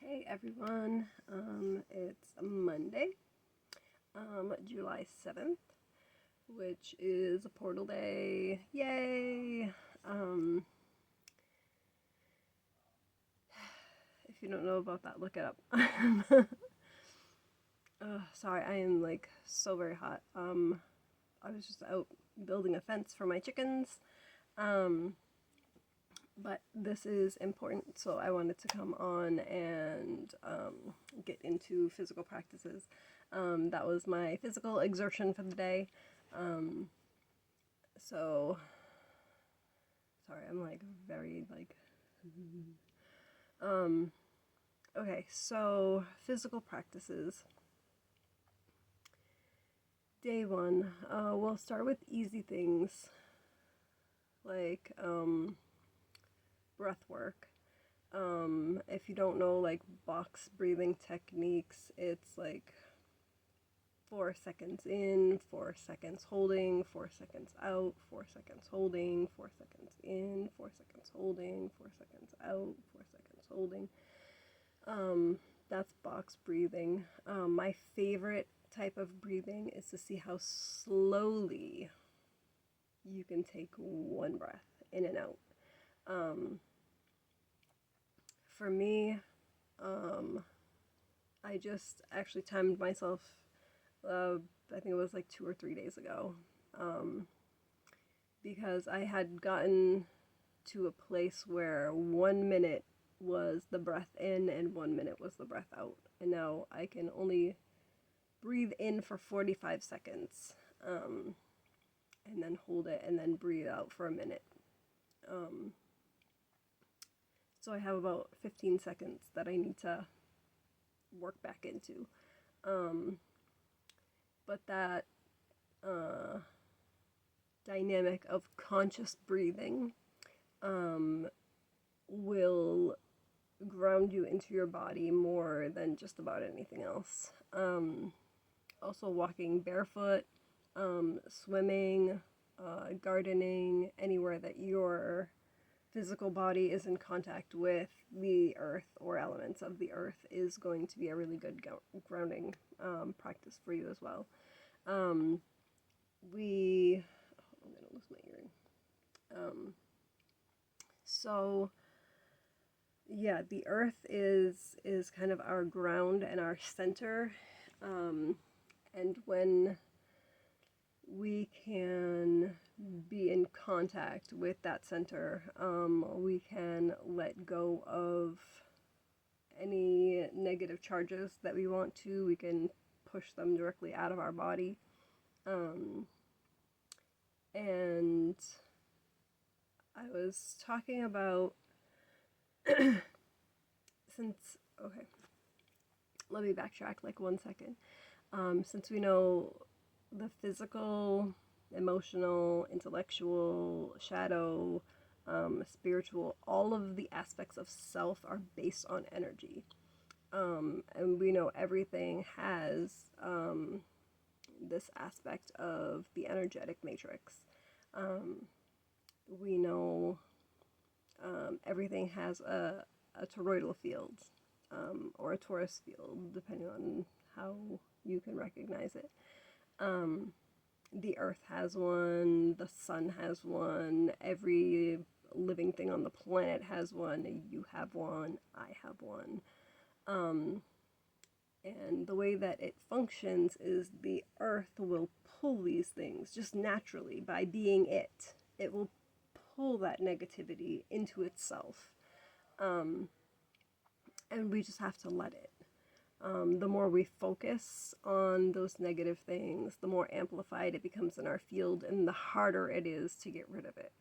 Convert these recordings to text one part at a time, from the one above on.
Hey everyone, it's Monday, July 7th, which is a portal day. Yay! Um, if you don't know about that, look it up. Sorry, I am like so very hot. I was just out building a fence for my chickens. Um, but this is important, so I wanted to come on and get into physical practices. That was my physical exertion for the day. Um, so, sorry, I'm like very like. Um, okay, so physical practices. Day one, we'll start with easy things like breath work. If you don't know like box breathing techniques, it's like 4 seconds in, 4 seconds holding, 4 seconds out, 4 seconds holding, 4 seconds in, 4 seconds holding, 4 seconds out, 4 seconds holding. That's box breathing. My favorite type of breathing is to see how slowly you can take one breath in and out. Um, for me, um, I just actually timed myself. I think it was like 2 or 3 days ago, um, because I had gotten to a place where 1 minute was the breath in and 1 minute was the breath out, and now I can only breathe in for 45 seconds, and then hold it and then breathe out for a minute. Um, so I have about 15 seconds that I need to work back into. Um, but that uh, dynamic of conscious breathing um, will ground you into your body more than just about anything else. Also, walking barefoot, swimming, gardening, anywhere that your physical body is in contact with the earth or elements of the earth is going to be a really good grounding practice for you as well. Um, we, oh, I'm gonna lose my earring. So yeah, the earth is kind of our ground and our center, and when we can be in contact with that center, we can let go of any negative charges that we want to. We can push them directly out of our body. Um, and I was talking about since, okay, let me backtrack like 1 second. Since we know the physical, emotional, intellectual, shadow, spiritual, all of the aspects of self are based on energy. And we know everything has this aspect of the energetic matrix. We know everything has a toroidal field, or a torus field, depending on how you can recognize it. The earth has one, the sun has one, every living thing on the planet has one, you have one, I have one. And the way that it functions is the earth will pull these things just naturally by being it. It will pull that negativity into itself. And we just have to let it. The more we focus on those negative things, the more amplified it becomes in our field, and the harder it is to get rid of it.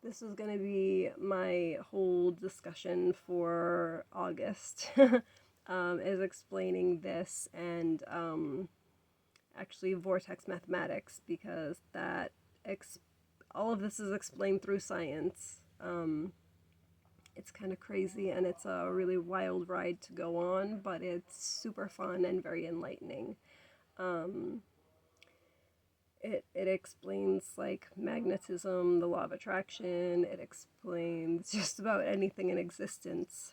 This is going to be my whole discussion for August, is explaining this and actually vortex mathematics, because all of this is explained through science. It's kind of crazy and it's a really wild ride to go on, but it's super fun and very enlightening. it explains like magnetism, the law of attraction. It explains just about anything in existence.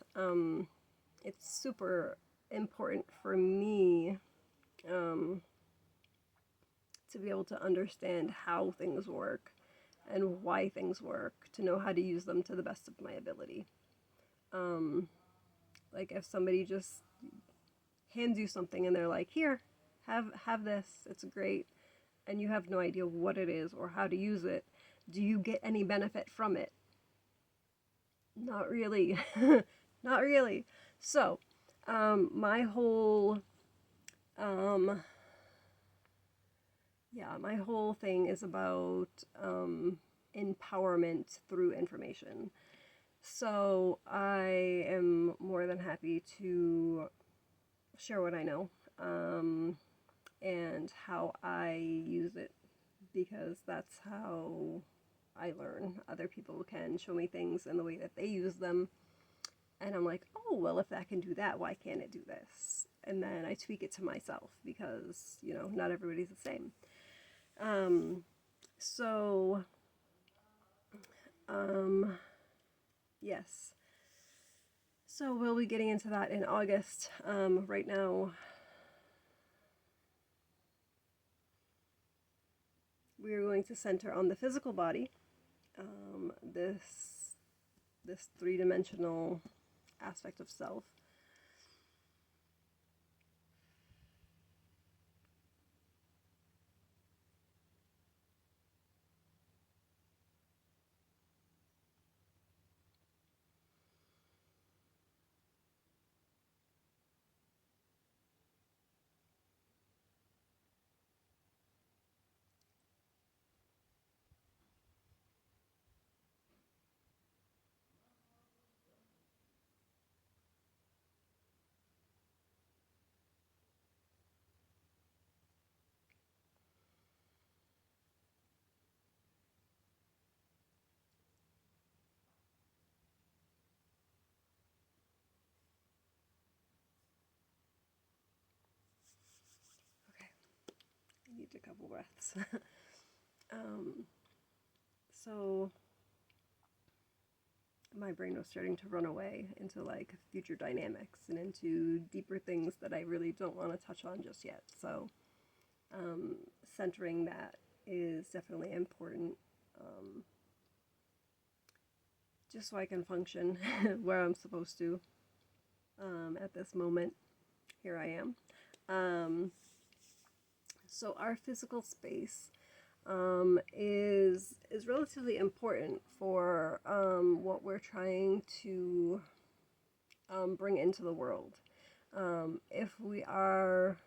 It's super important for me um, to be able to understand how things work and why things work, to know how to use them to the best of my ability. Um, like if somebody just hands you something and they're like, "Here, have this. It's great," and you have no idea what it is or how to use it, do you get any benefit from it? Not really. Not really. So, my whole um, yeah, my whole thing is about empowerment through information. So I am more than happy to share what I know and how I use it, because that's how I learn. Other people can show me things in the way that they use them, and I'm like, oh, well, if that can do that, why can't it do this? And then I tweak it to myself because, not everybody's the same. Um, so, um, yes. So we'll be getting into that in August. Right now, we are going to center on the physical body. This three-dimensional aspect of self. Okay, I need a couple breaths. um, so my brain was starting to run away into like future dynamics and into deeper things that I really don't want to touch on just yet. So centering that is definitely important, just so I can function where I'm supposed to at this moment. Here I am. So our physical space is relatively important for what we're trying to bring into the world. If we are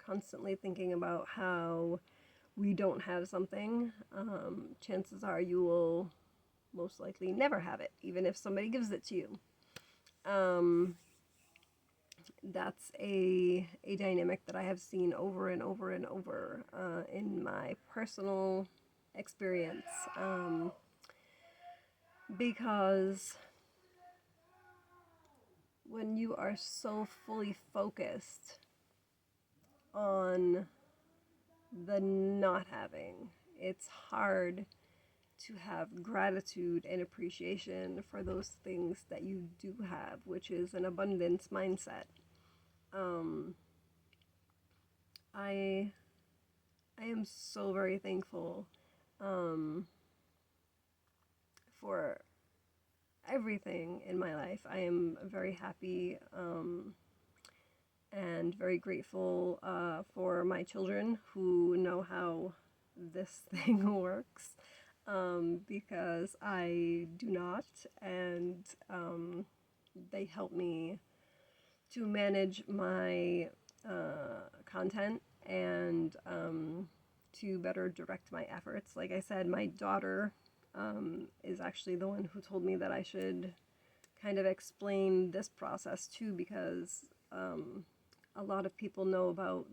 constantly thinking about how we don't have something, chances are you will most likely never have it, even if somebody gives it to you. That's a dynamic that I have seen over and over and over in my personal experience, because when you are so fully focused on the not having, it's hard to have gratitude and appreciation for those things that you do have, which is an abundance mindset. Um, I I am so very thankful um, for everything in my life. I am very happy and very grateful for my children who know how this thing works, because I do not, and they help me to manage my content and to better direct my efforts. Like I said, my daughter is actually the one who told me that I should kind of explain this process too, because a lot of people know about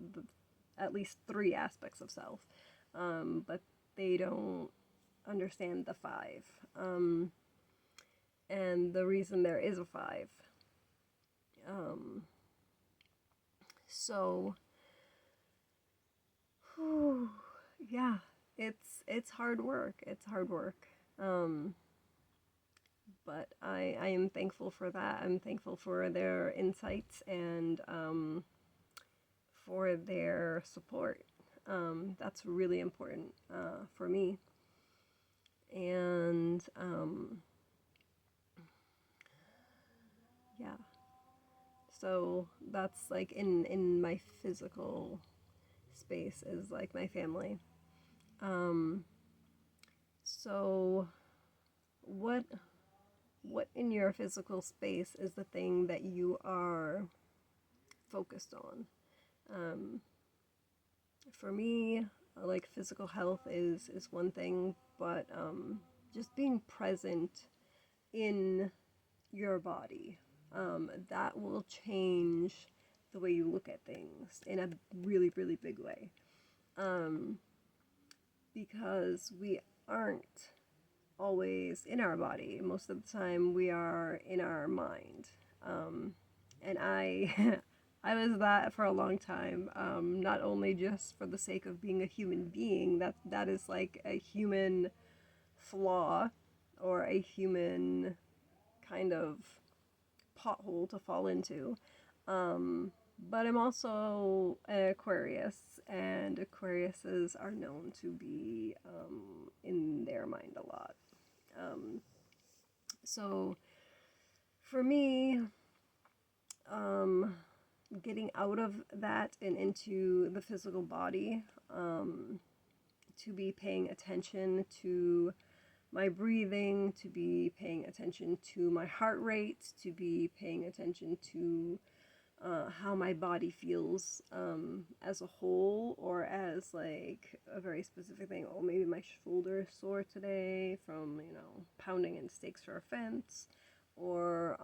at least 3 aspects of self, but they don't understand the 5. And the reason there is a 5. Um, so, whew, yeah, It's hard work. It's hard work. Um, but I am thankful for that. I'm thankful for their insights and for their support. That's really important for me. And yeah, so that's like in my physical space is like my family. Um, so what what in your physical space is the thing that you are focused on? Um, for me, like physical health is one thing, but just being present in your body, that will change the way you look at things in a really, really big way. Um, because we aren't always in our body. Most of the time, we are in our mind. And I, I was that for a long time. Not only just for the sake of being a human being, that is like a human flaw or a human kind of pothole to fall into. But I'm also an Aquarius, and Aquariuses are known to be in their mind a lot. Um, so for me, um, getting out of that and into the physical body, to be paying attention to my breathing, to be paying attention to my heart rate, to be paying attention to how my body feels as a whole, or as like a very specific thing. Oh, maybe my shoulder is sore today from, pounding in stakes for a fence, or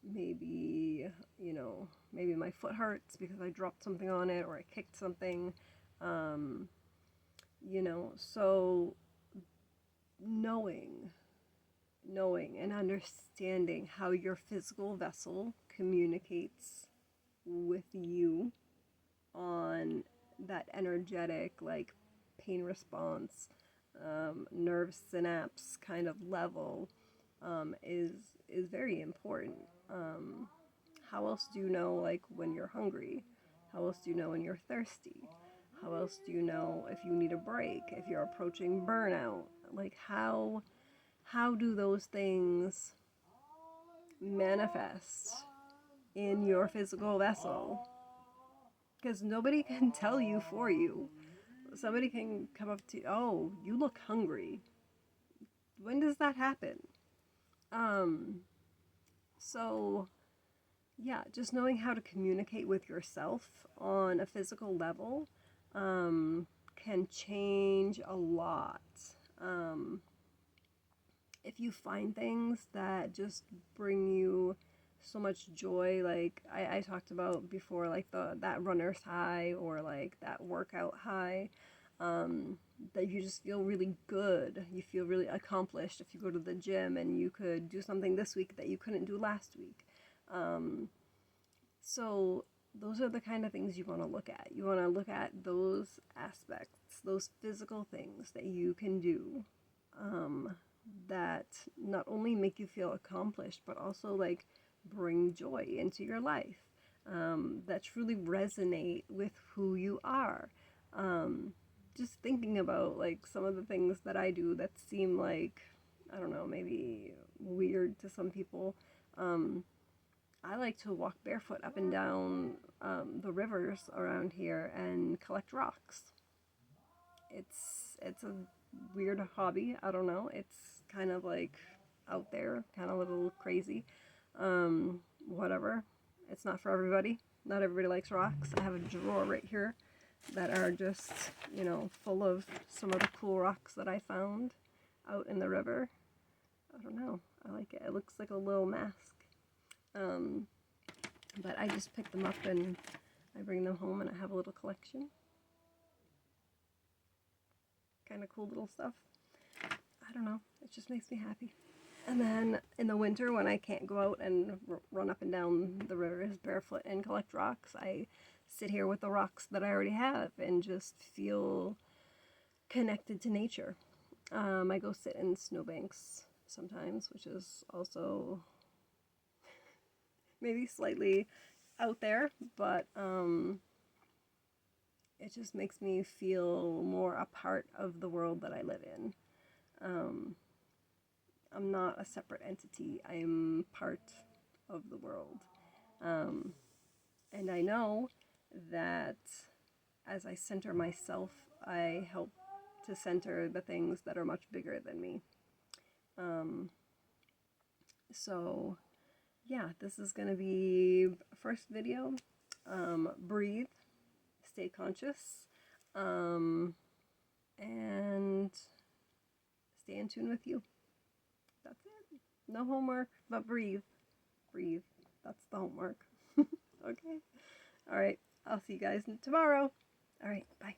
maybe, maybe my foot hurts because I dropped something on it or I kicked something. Um, so knowing and understanding how your physical vessel communicates with you on that energetic, like, pain response, nerve synapse kind of level, is very important. How else do you know, like, when you're hungry? How else do you know when you're thirsty? How else do you know if you need a break, if you're approaching burnout? Like, how do those things manifest in your physical vessel? Because nobody can tell you for you. Somebody can come up to you, oh, you look hungry. When does that happen? Um, so yeah, just knowing how to communicate with yourself on a physical level can change a lot. Um, if you find things that just bring you so much joy, like I talked about before, like that runner's high, or like that workout high, that you just feel really good, you feel really accomplished if you go to the gym and you could do something this week that you couldn't do last week. So those are the kind of things you want to look at. You want to look at those aspects, those physical things that you can do, that not only make you feel accomplished, but also like bring joy into your life, that truly resonate with who you are. Just thinking about like some of the things that I do that seem like, I don't know, maybe weird to some people. I like to walk barefoot up and down the rivers around here and collect rocks. It's a weird hobby. I don't know. It's kind of like out there, kind of a little crazy. Whatever. It's not for everybody. Not everybody likes rocks. I have a drawer right here that are just, full of some of the cool rocks that I found out in the river. I don't know. I like it. It looks like a little mask. But I just pick them up and I bring them home and I have a little collection. Kind of cool little stuff. I don't know. It just makes me happy. And then in the winter, when I can't go out and run up and down the rivers barefoot and collect rocks, I sit here with the rocks that I already have and just feel connected to nature. I go sit in snowbanks sometimes, which is also maybe slightly out there, but it just makes me feel more a part of the world that I live in. I'm not a separate entity. I am part of the world. And I know that as I center myself, I help to center the things that are much bigger than me. So, yeah, this is going to be first video. Breathe, stay conscious, and stay in tune with you. That's it. No homework, but breathe. Breathe. That's the homework. Okay. All right. I'll see you guys tomorrow. All right. Bye.